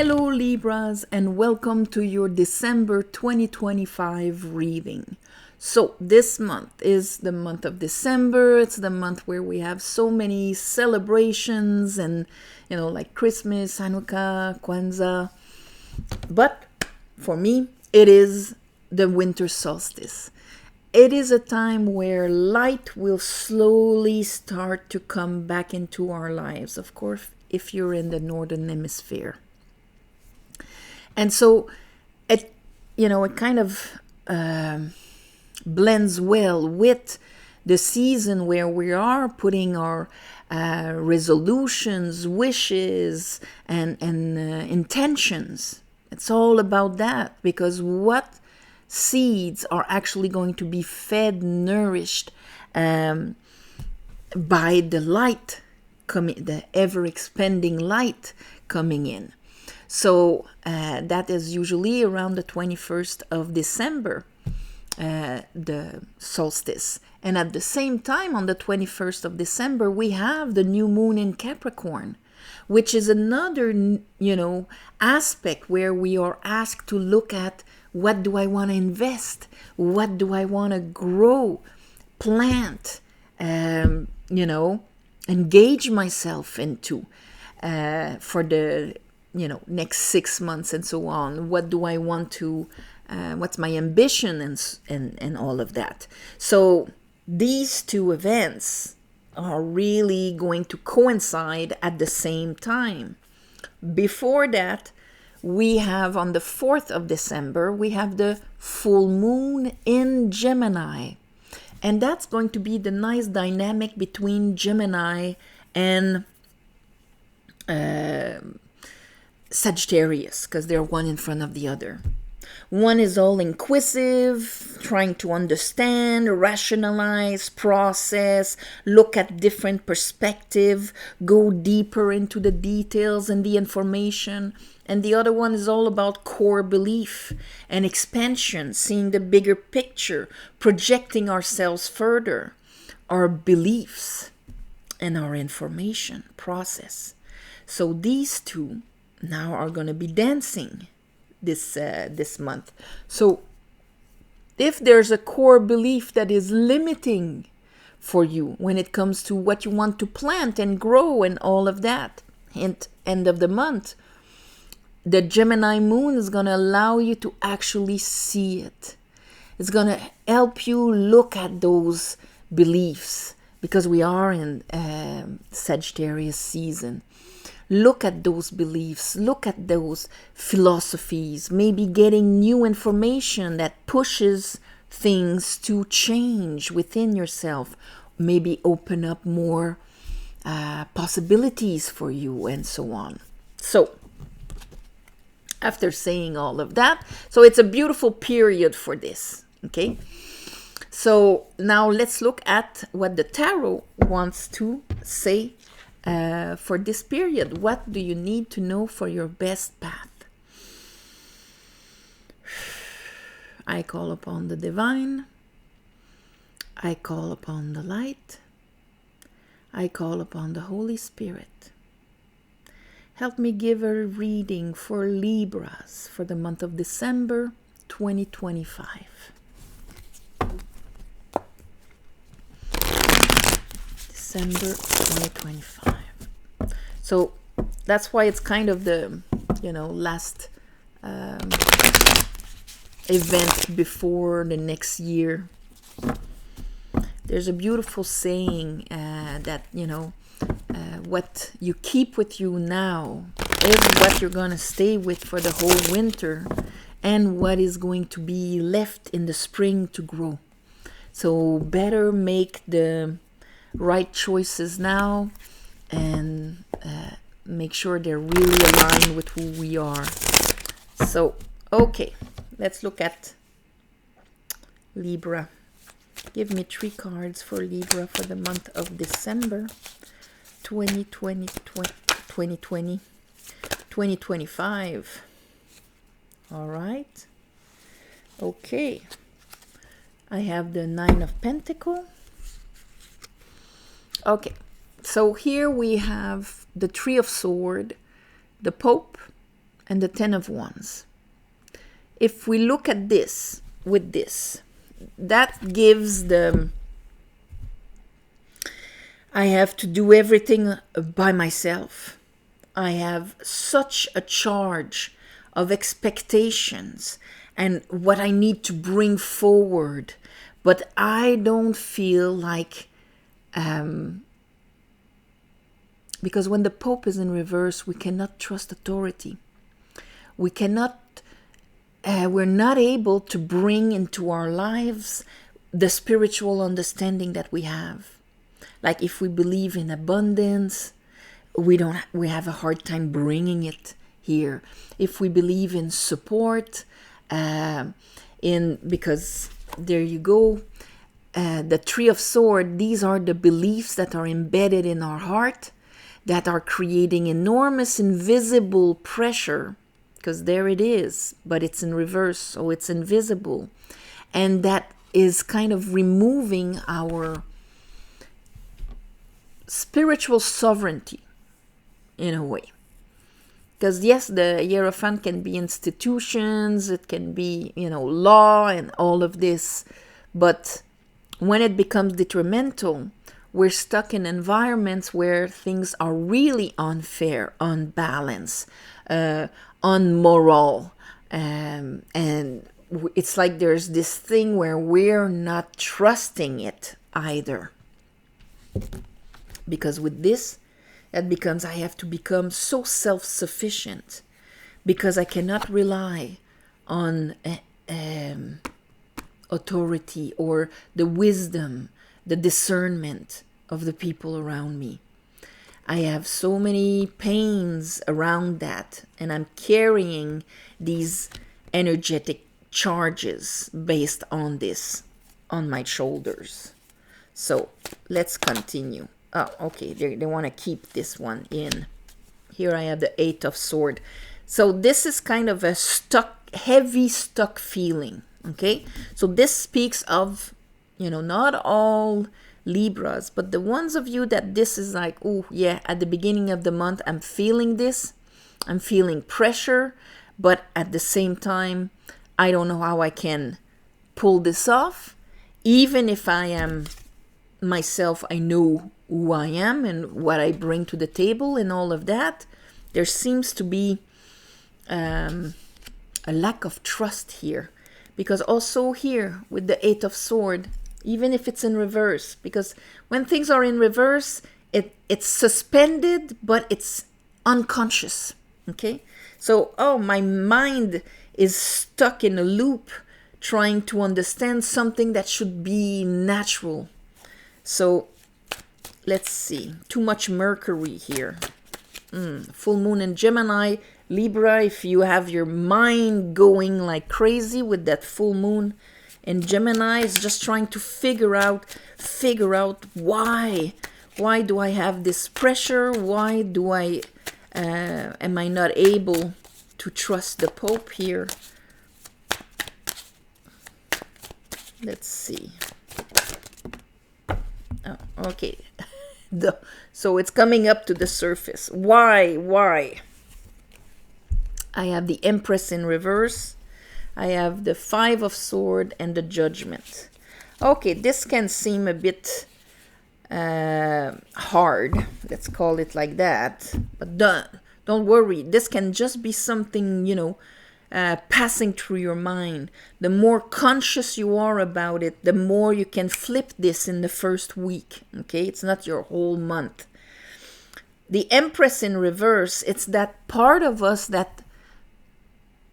Hello Libras and welcome to your December 2025 reading. So this month is the month of December. It's the month where we have so many celebrations and like Christmas, Hanukkah, Kwanzaa. But for me, it is the winter solstice. It is a time where light will slowly start to come back into our lives, of course, if you're in the northern hemisphere. And so it kind of blends well with the season where we are putting our resolutions, wishes, and intentions. It's all about that, because what seeds are actually going to be fed, nourished by the light coming, the ever-expanding light coming in. So that is usually around the 21st of December, the solstice. And at the same time, on the 21st of December, we have the new moon in Capricorn, which is another, aspect where we are asked to look at, what do I want to invest? What do I want to grow, plant, engage myself into for the next 6 months and so on. What do I want to, what's my ambition and all of that. So these two events are really going to coincide at the same time. Before that, we have on the 4th of December, we have the full moon in Gemini. And that's going to be the nice dynamic between Gemini and Sagittarius, because they're one in front of the other. One is all inquisitive, trying to understand, rationalize, process, look at different perspectives, go deeper into the details and the information. And the other one is all about core belief and expansion, seeing the bigger picture, projecting ourselves further, our beliefs and our information process. So these two now are going to be dancing this month. So if there's a core belief that is limiting for you when it comes to what you want to plant and grow and all of that, hint, end of the month, the Gemini moon is going to allow you to actually see it. It's going to help you look at those beliefs, because we are in Sagittarius season. Look at those beliefs, look at those philosophies, maybe getting new information that pushes things to change within yourself, maybe open up more possibilities for you and so on. So, after saying all of that, so it's a beautiful period for this, okay? So now let's look at what the tarot wants to say for this period. What do you need to know for your best path? I call upon the divine. I call upon the light. I call upon the Holy Spirit. Help me give a reading for Libras for the month of December 2025. December 2025. So that's why it's kind of the, last event before the next year. There's a beautiful saying that, what you keep with you now is what you're going to stay with for the whole winter, and what is going to be left in the spring to grow. So better make the right choices now and make sure they're really aligned with who we are. So, okay, let's look at Libra. Give me 3 cards for Libra for the month of December 2025. All right. Okay. I have the 9 of Pentacles. Okay. So here we have the 3 of Swords, the Pope, and the Ten of Wands. If we look at this with this, that gives I have to do everything by myself. I have such a charge of expectations and what I need to bring forward, but I don't feel like, because when the Pope is in reverse, we cannot trust authority. We cannot, we're not able to bring into our lives the spiritual understanding that we have. Like if we believe in abundance, we have a hard time bringing it here. If we believe in support, because there you go, the Three of Swords, these are the beliefs that are embedded in our heart that are creating enormous invisible pressure, because there it is, but it's in reverse, so it's invisible. And that is kind of removing our spiritual sovereignty in a way. Because yes, the Hierophant can be institutions, it can be, law and all of this, but when it becomes detrimental, we're stuck in environments where things are really unfair, unbalanced, unmoral, and it's like there's this thing where we're not trusting it either. Because with this, that becomes, I have to become so self-sufficient because I cannot rely on authority or the wisdom, the discernment of the people around me. I have so many pains around that, and I'm carrying these energetic charges based on this on my shoulders. So let's continue. Oh, okay, they want to keep this one in. Here I have the Eight of Swords. So this is kind of a heavy stuck feeling, okay? So this speaks of, not all Libras, but the ones of you that this is like, oh yeah, at the beginning of the month, I'm feeling this. I'm feeling pressure, but at the same time, I don't know how I can pull this off. Even if I am myself, I know who I am and what I bring to the table and all of that. There seems to be a lack of trust here, because also here with the Eight of Swords, even if it's in reverse, because when things are in reverse, it's suspended, but it's unconscious. Okay, so my mind is stuck in a loop trying to understand something that should be natural. So let's see, too much Mercury here. Full moon in Gemini. Libra, if you have your mind going like crazy with that full moon in Gemini, is just trying to figure out why do I have this pressure? Why do I am I not able to trust the Pope here? Let's see. Oh, okay. So it's coming up to the surface. Why? I have the Empress in reverse. I have the Five of Swords and the Judgment. Okay, this can seem a bit hard. Let's call it like that. But don't worry. This can just be something, passing through your mind. The more conscious you are about it, the more you can flip this in the first week. Okay, it's not your whole month. The Empress in reverse, it's that part of us that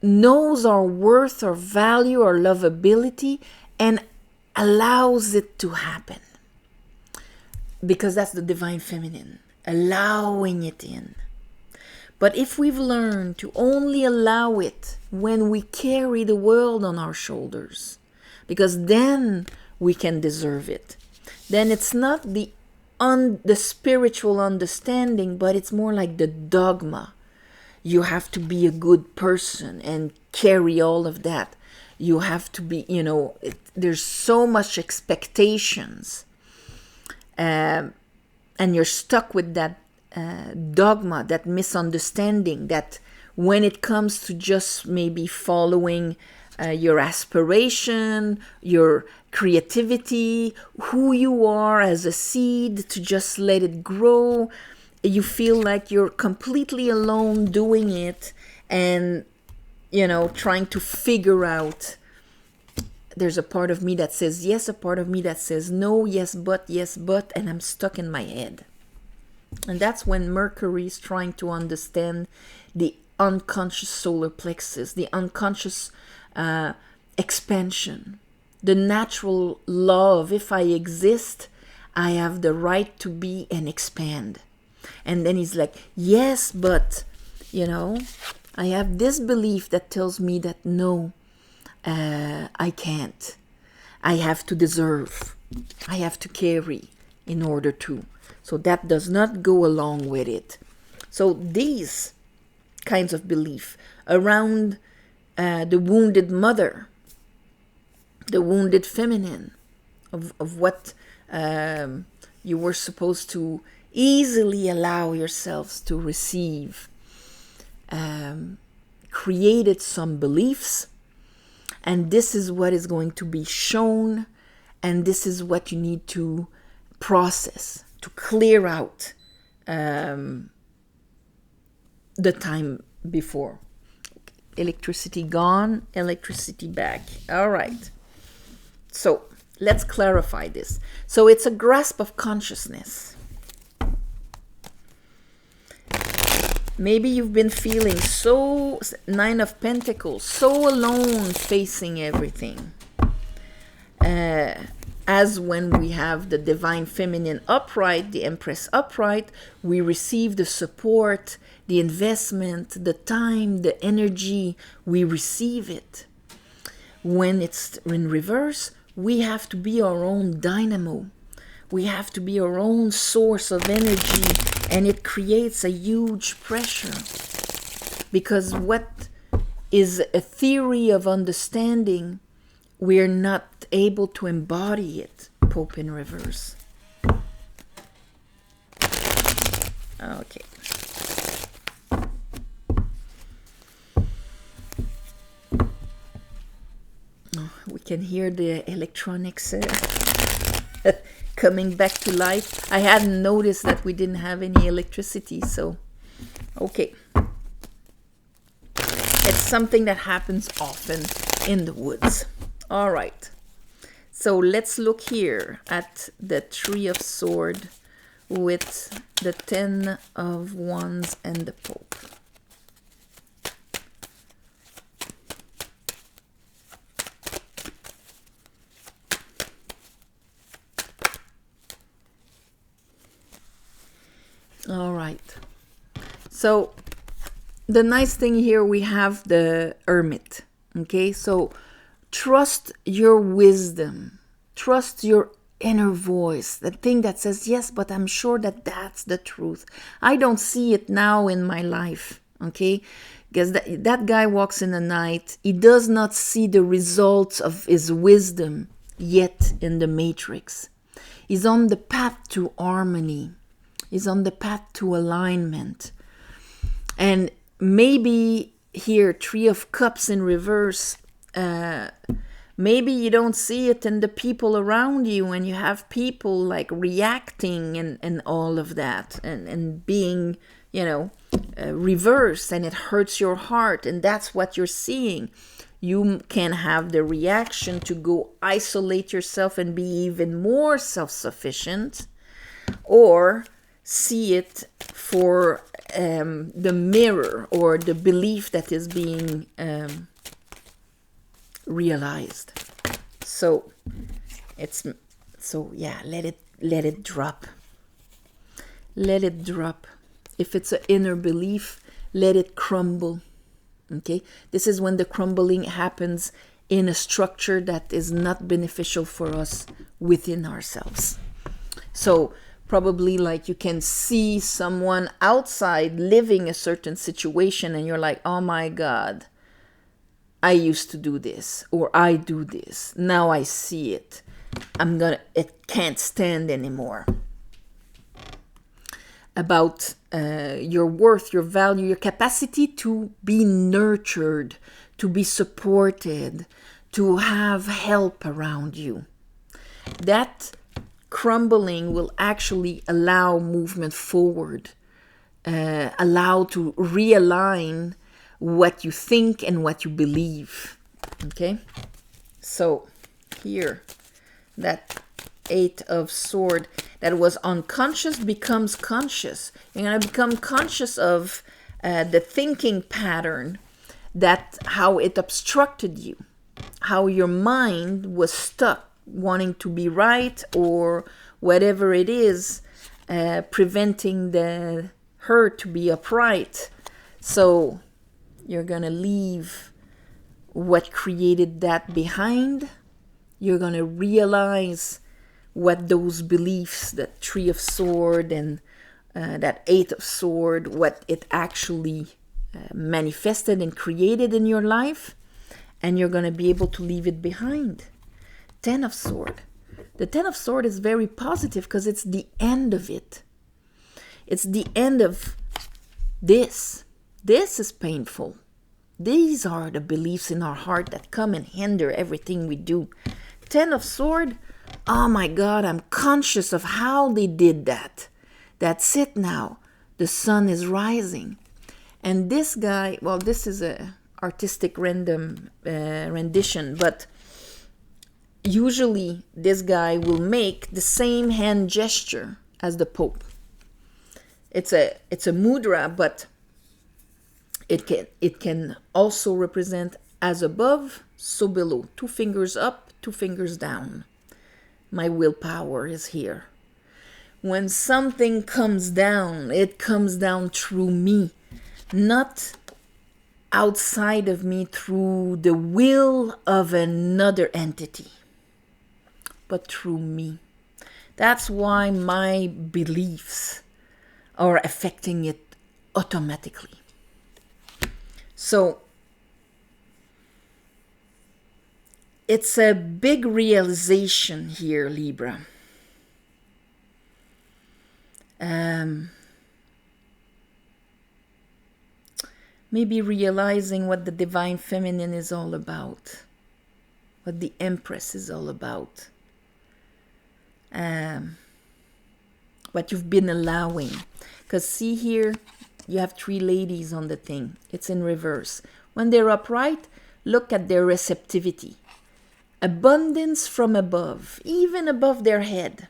knows our worth, our value, our lovability, and allows it to happen. Because that's the divine feminine, allowing it in. But if we've learned to only allow it when we carry the world on our shoulders, because then we can deserve it, then it's not the spiritual understanding, but it's more like the dogma. You have to be a good person and carry all of that. You have to be, there's so much expectations. And you're stuck with that dogma, that misunderstanding that When it comes to just maybe following your aspiration, your creativity, who you are as a seed, to just let it grow, you feel like you're completely alone doing it, and trying to figure out. There's a part of me that says yes, a part of me that says no, yes but, and I'm stuck in my head. And that's when Mercury is trying to understand the unconscious solar plexus, the unconscious expansion, the natural law of, if I exist, I have the right to be and expand. And then he's like, yes, but, I have this belief that tells me that no, I can't. I have to deserve. I have to carry in order to. So that does not go along with it. So these kinds of belief around the wounded mother, the wounded feminine, of what you were supposed to easily allow yourselves to receive, created some beliefs, and this is what is going to be shown, and this is what you need to process, to clear out the time before. Electricity gone, electricity back. All right. So let's clarify this. So it's a grasp of consciousness. Maybe you've been feeling so, Nine of Pentacles, so alone facing everything. As when we have the Divine Feminine upright, the Empress upright, we receive the support, the investment, the time, the energy, we receive it. When it's in reverse, we have to be our own dynamo. We have to be our own source of energy, and it creates a huge pressure. Because what is a theory of understanding, we're not able to embody it. Pope in reverse. Okay. We can hear the electronics coming back to life. I hadn't noticed that we didn't have any electricity, so okay. It's something that happens often in the woods. All right. So let's look here at the Three of Swords with the Ten of Wands and the Pope. All right. So the nice thing here, we have the Hermit. Okay, so trust your wisdom. Trust your inner voice, the thing that says, yes, but I'm sure that that's the truth. I don't see it now in my life, okay? Because that guy walks in the night. He does not see the results of his wisdom yet in the matrix. He's on the path to harmony. He's on the path to alignment. And maybe here, Three of Cups in reverse, maybe you don't see it in the people around you, and you have people like reacting and all of that, and being, reversed, and it hurts your heart, and that's what you're seeing. You can have the reaction to go isolate yourself and be even more self-sufficient, or see it for the mirror or the belief that is being realized. So let it drop. Let it drop. If it's an inner belief, let it crumble. Okay, this is when the crumbling happens in a structure that is not beneficial for us within ourselves. So probably like you can see someone outside living a certain situation, and you're like, oh my God, I used to do this, or I do this. Now I see it. It can't stand anymore. about your worth, your value, your capacity to be nurtured, to be supported, to have help around you. That crumbling will actually allow movement forward, allow to realign what you think and what you believe. Okay? So here, that Eight of Sword that was unconscious becomes conscious. You're going to become conscious of the thinking pattern, that how it obstructed you, how your mind was stuck wanting to be right, or whatever it is, preventing her to be upright. So you're going to leave what created that behind. You're going to realize what those beliefs, that Three of Sword and that Eight of Sword, what it actually manifested and created in your life, and you're going to be able to leave it behind. Ten of Sword. The Ten of Sword is very positive because it's the end of it. It's the end of this. This is painful. These are the beliefs in our heart that come and hinder everything we do. Ten of Sword, oh my God, I'm conscious of how they did that. That's it now. The sun is rising. And this guy, well, this is a artistic rendition, but usually this guy will make the same hand gesture as the Pope. It's a mudra, but it can also represent as above, so below. 2 fingers up, 2 fingers down. My willpower is here. When something comes down, it comes down through me, not outside of me through the will of another entity, but through me. That's why my beliefs are affecting it automatically. So it's a big realization here, Libra. Maybe realizing what the divine feminine is all about, what the Empress is all about, what you've been allowing. Because see here, you have 3 ladies on the thing. It's in reverse. When they're upright, look at their receptivity. Abundance from above, even above their head.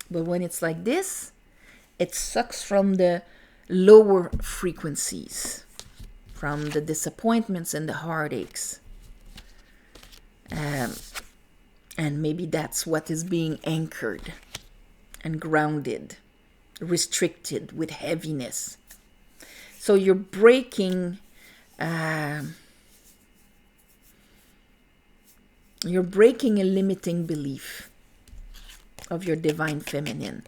But when it's like this, it sucks from the lower frequencies, from the disappointments and the heartaches. And maybe that's what is being anchored and grounded, restricted with heaviness. So you're breaking a limiting belief of your divine feminine.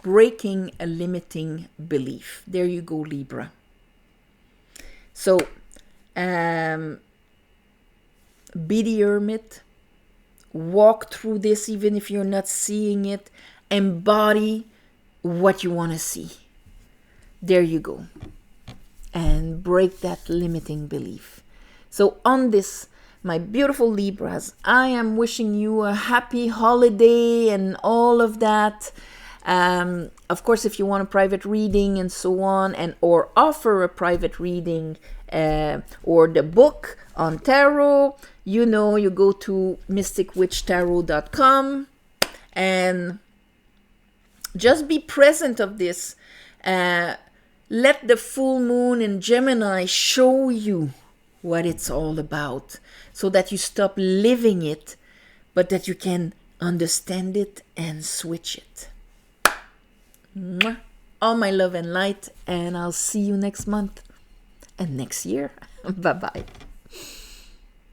Breaking a limiting belief. There you go, Libra. So, be the hermit. Walk through this even if you're not seeing it. Embody what you want to see. There you go. And break that limiting belief. So on this, my beautiful Libras, I am wishing you a happy holiday and all of that. Of course, if you want a private reading and so on, and or offer a private reading or the book on tarot, you know, you go to mysticwitchtarot.com and just be present of this. Let the full moon in Gemini show you what it's all about, so that you stop living it, but that you can understand it and switch it. Mwah. All my love and light, and I'll see you next month and next year. Bye-bye.